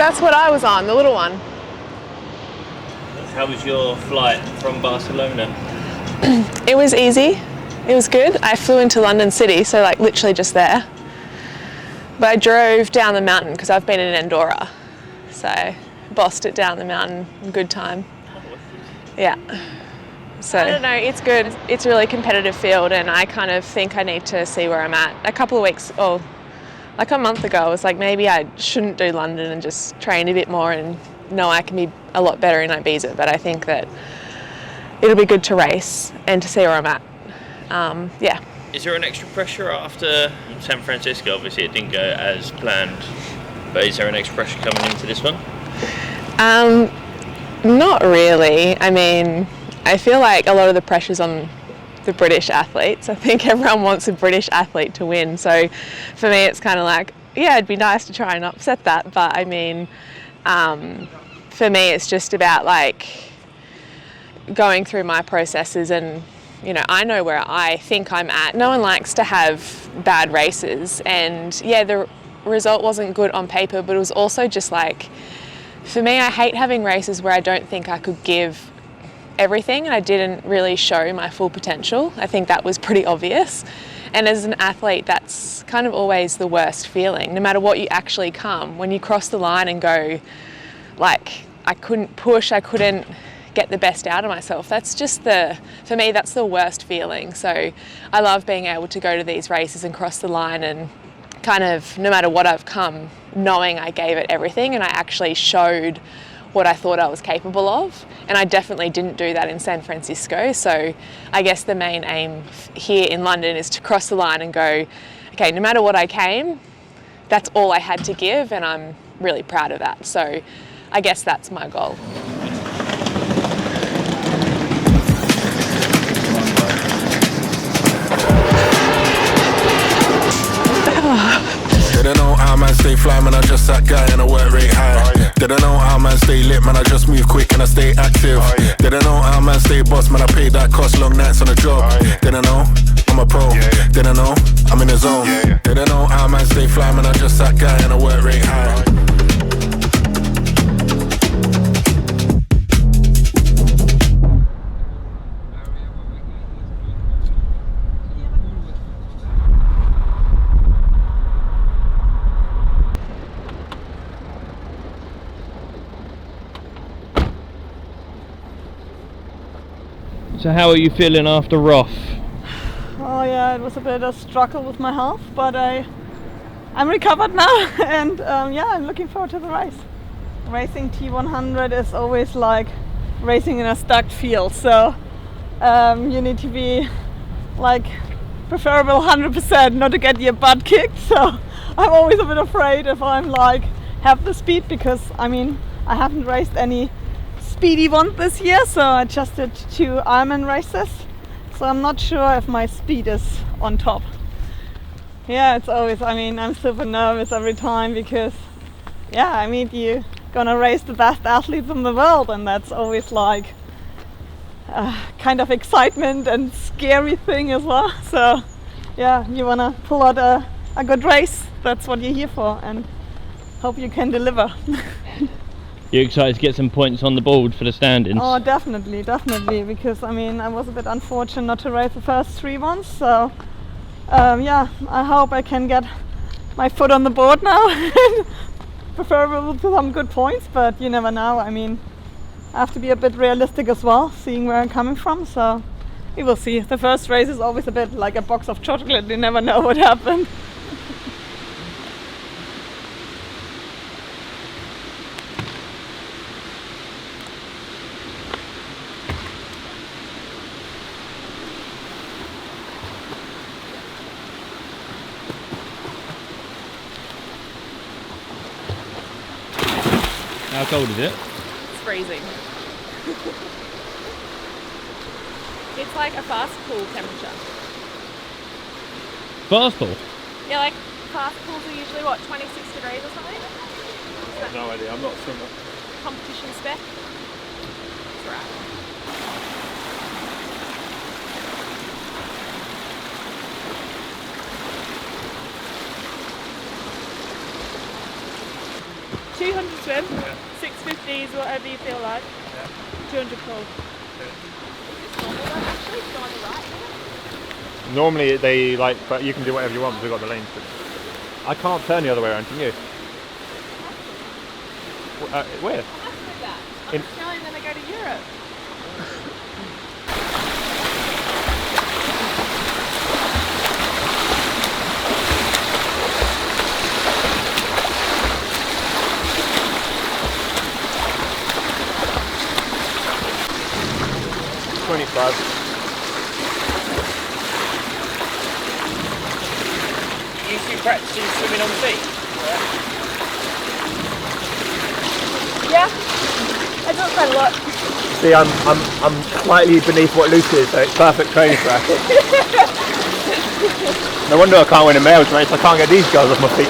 That's what I was on, the little one. How was your flight from Barcelona? It was easy. It was good. I flew into London City, so like literally just there. But I drove down the mountain because I've been in Andorra. So bossed it down the mountain in good time. Yeah. So I don't know, it's good. It's a really competitive field and I kind of think I need to see where I'm at. A couple of weeks, like a month ago, I was like maybe I shouldn't do London and just train a bit more and know I can be a lot better in Ibiza. But I think that it'll be good to race and to see where I'm at. Yeah. Is there an extra pressure after San Francisco? Obviously it didn't go as planned, but is there an extra pressure coming into this one? Not really. I mean, I feel like a lot of the pressure's on the British athletes. I think everyone wants a British athlete to win. So for me, it's kind of like, yeah, it'd be nice to try and upset that. But I mean, for me, it's just about like going through my processes and, you know, I know where I think I'm at. No one likes to have bad races. And yeah, the result wasn't good on paper, but it was also just like, for me, I hate having races where I don't think I could give everything and I didn't really show my full potential. I think that was pretty obvious. And as an athlete, that's kind of always the worst feeling. No matter what you actually come, when you cross the line and go, like, I couldn't push, I couldn't get the best out of myself. That's just for me, that's the worst feeling. So I love being able to go to these races and cross the line and kind of, no matter what I've come, knowing I gave it everything and I actually showed what I thought I was capable of. And I definitely didn't do that in San Francisco. So I guess the main aim here in London is to cross the line and go, okay, no matter what I came, that's all I had to give and I'm really proud of that. So I guess that's my goal. Didn't know how man stay fly, man, I just that guy and I work rate high. Didn't know how man stay lit, man, I just move quick and I stay active. Didn't know how man stay boss, man, I paid that cost, long nights on the job. Didn't know, I'm a pro. Didn't know, I'm in the zone. Didn't know how man stay fly, man, I just that guy and I work rate high. So how are you feeling after Roth? Oh yeah, it was a bit of a struggle with my health, but I'm recovered now and yeah, I'm looking forward to the race. Racing T100 is always like racing in a stacked field, so you need to be like preferable 100% not to get your butt kicked. So I'm always a bit afraid if I'm like have the speed, because I mean I haven't raced any speedy one this year, so I just did 2 Ironman races, so I'm not sure if my speed is on top. Yeah, it's always, I mean, I'm super nervous every time because yeah, I mean, you're gonna race the best athletes in the world and that's always like kind of excitement and scary thing as well. So yeah, you wanna pull out a good race, that's what you're here for, and hope you can deliver. You excited to get some points on the board for the standings? Oh, definitely, because I mean, I was a bit unfortunate not to race the first 3 ones, so yeah, I hope I can get my foot on the board now, preferably with some good points, but you never know. I mean, I have to be a bit realistic as well, seeing where I'm coming from, so we will see. The first race is always a bit like a box of chocolate, you never know what happened. How cold is it? It's freezing. It's like a fast pool temperature. Fast pool? Yeah, like fast pools are usually what, 26 degrees or something? I have no idea, I'm not a swimmer. Competition spec? That's right. 200 swim, 650s, whatever you feel like, 200 pull. Normally they like, but you can do whatever you want because we've got the lanes. I can't turn the other way around, can you? Where? I'm going then I go to Europe. You used to be practicing swimming on the beach? Yeah, I do it quite a lot. See, I'm slightly beneath what Lucy is, so it's perfect training for us. No wonder I can't win a males race. I can't get these guys off my feet.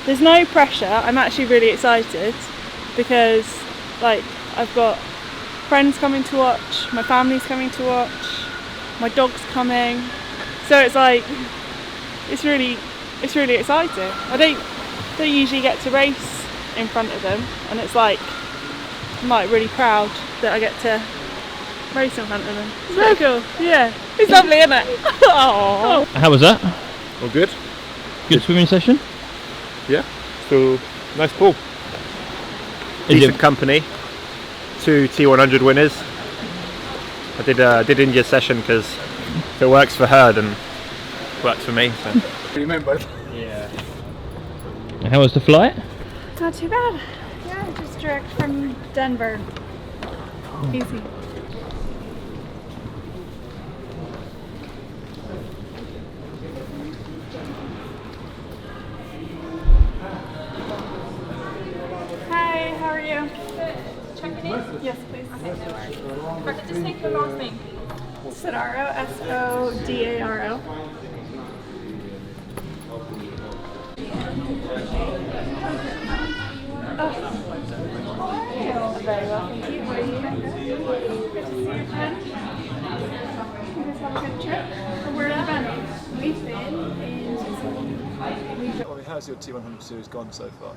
There's no pressure. I'm actually really excited because like I've got friends coming to watch, my family's coming to watch, my dog's coming. So it's like it's really exciting. I don't usually get to race in front of them, and it's like I'm like really proud that I get to race in front of them. It's very cool. Yeah. It's lovely, isn't it? Oh. How was that? All good? Good swimming session? Yeah. So nice pool. Decent company. 2 T100 winners. I did India's session because if it works for her, then it works for me. So. Remember? Yeah. How was the flight? It's not too bad. Yeah, just direct from Denver. Easy. Hi, how are you? Checking in? Yes, please. Okay, no worries. If I could just take your last name, please. Sodaro, S-O-D-A-R-O. Very well, thank you. How are you? Good to see you again. You guys have a good trip? Or where have you been? We've been in Switzerland. How's your T100 series gone so far?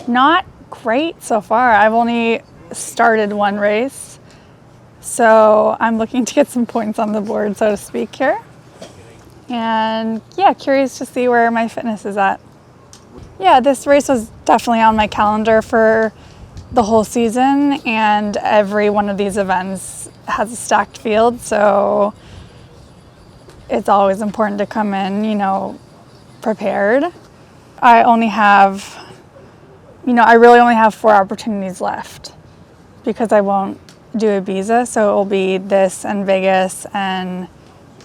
Not great so far. I've only started one race, so I'm looking to get some points on the board, so to speak, here. And yeah, curious to see where my fitness is at. Yeah, this race was definitely on my calendar for the whole season, and every one of these events has a stacked field, so it's always important to come in, you know, prepared. I only have, I really only have 4 opportunities left because I won't do Ibiza, so it will be this and Vegas and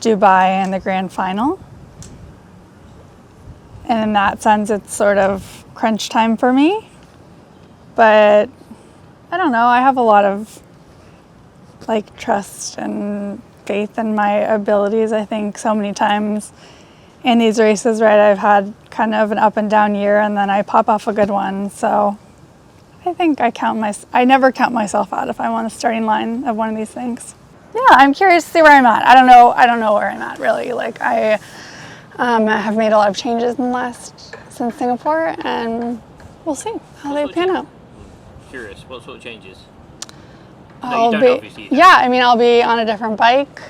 Dubai and the grand final. And in that sense, it's sort of crunch time for me. But I don't know, I have a lot of like trust and faith in my abilities. I think so many times in these races, right, I've had kind of an up and down year and then I pop off a good one. So I think I never count myself out if I'm on the starting line of one of these things. Yeah, I'm curious to see where I'm at. I don't know where I'm at really. Like I have made a lot of changes since Singapore, and we'll see how they pan out. Curious, what sort of changes? I'll be on a different bike.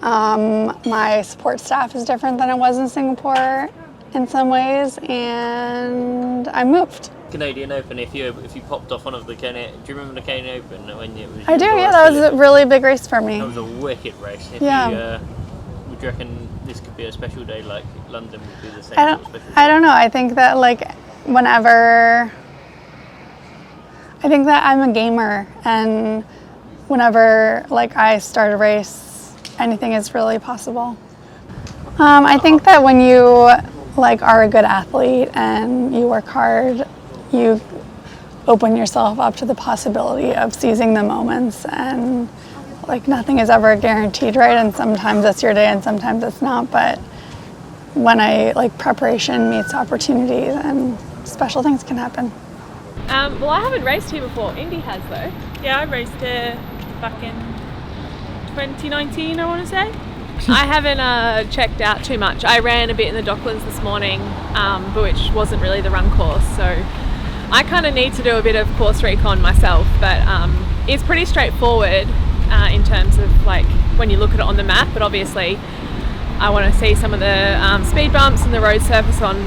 My support staff is different than it was in Singapore in some ways, and I moved. Canadian Open, if you popped off one of the do you remember the Canadian Open when it was? I do, yeah, that was a really big race for me. That was a wicked race. Would you reckon this could be a special day like London would be the same sort of special day? I don't know. I think that I'm a gamer, and whenever I start a race, anything is really possible. I think that when you are a good athlete and you work hard, you open yourself up to the possibility of seizing the moments, and like nothing is ever guaranteed, right? And sometimes it's your day and sometimes it's not, but when preparation meets opportunity, then special things can happen. Well, I haven't raced here before. Indy has though. Yeah, I raced here back in 2019, I want to say. I haven't checked out too much. I ran a bit in the docklands this morning, but which wasn't really the run course, so I kind of need to do a bit of course recon myself, but it's pretty straightforward in terms of like when you look at it on the map, but obviously I want to see some of the speed bumps and the road surface on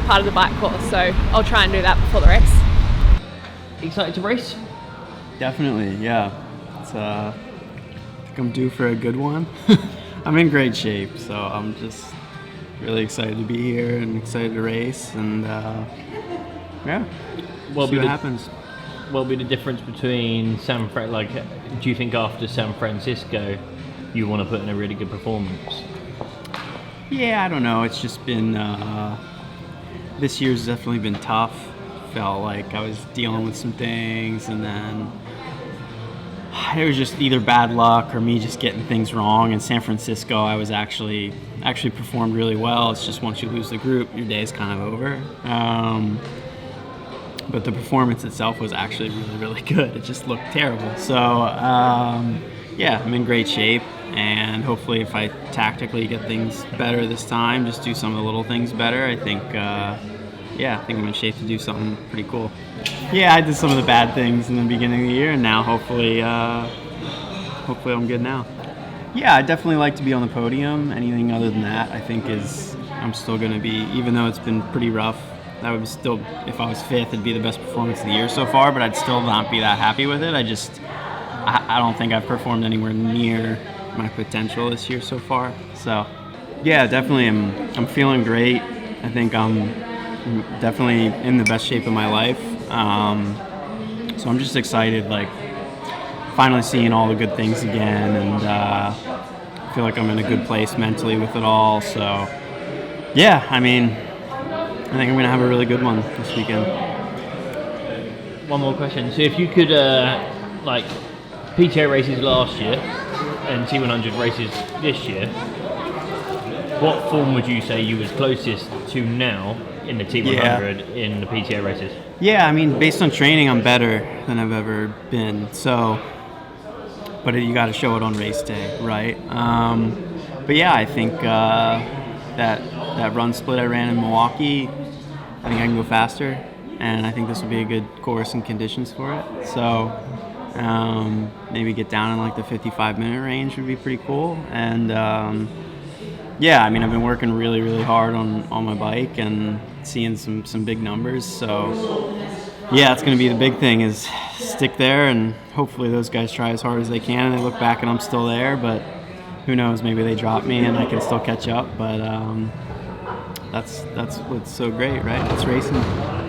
part of the bike course, so I'll try and do that before the race. Excited to race? Definitely, yeah. It's, I think I'm due for a good one. I'm in great shape, so I'm just really excited to be here and excited to race, and yeah, see what happens. What will be the difference between do you think after San Francisco you want to put in a really good performance? Yeah, I don't know. It's just been, this year's definitely been tough. Felt like I was dealing with some things, and then it was just either bad luck or me just getting things wrong. In San Francisco, I was actually performed really well. It's just once you lose the group, your day's kind of over. But the performance itself was actually really, really good. It just looked terrible. So, yeah, I'm in great shape, and hopefully if I tactically get things better this time, just do some of the little things better, I think, I think I'm in shape to do something pretty cool. Yeah, I did some of the bad things in the beginning of the year, and now hopefully I'm good now. Yeah, I definitely like to be on the podium. Anything other than that, I think I'm still going to be, even though it's been pretty rough, that would still, if I was fifth, it'd be the best performance of the year so far, but I'd still not be that happy with it. I don't think I've performed anywhere near my potential this year so far. So, yeah, definitely I'm feeling great. I think I'm definitely in the best shape of my life. So I'm just excited, finally seeing all the good things again, and I feel like I'm in a good place mentally with it all. So, yeah, I think I'm going to have a really good one this weekend. One more question. So if you could, PTA races last year and T100 races this year, what form would you say you was closest to now in the T100 in the PTA races? Yeah, based on training, I'm better than I've ever been. So, but you got to show it on race day, right? But yeah, I think that run split I ran in Milwaukee, I think I can go faster, and I think this will be a good course and conditions for it. So maybe get down in the 55-minute range would be pretty cool. And yeah, I've been working really, really hard on my bike and seeing some big numbers. So yeah, it's going to be the big thing, is stick there, and hopefully those guys try as hard as they can and they look back and I'm still there, but who knows, maybe they drop me and I can still catch up. But that's what's so great, right? It's racing.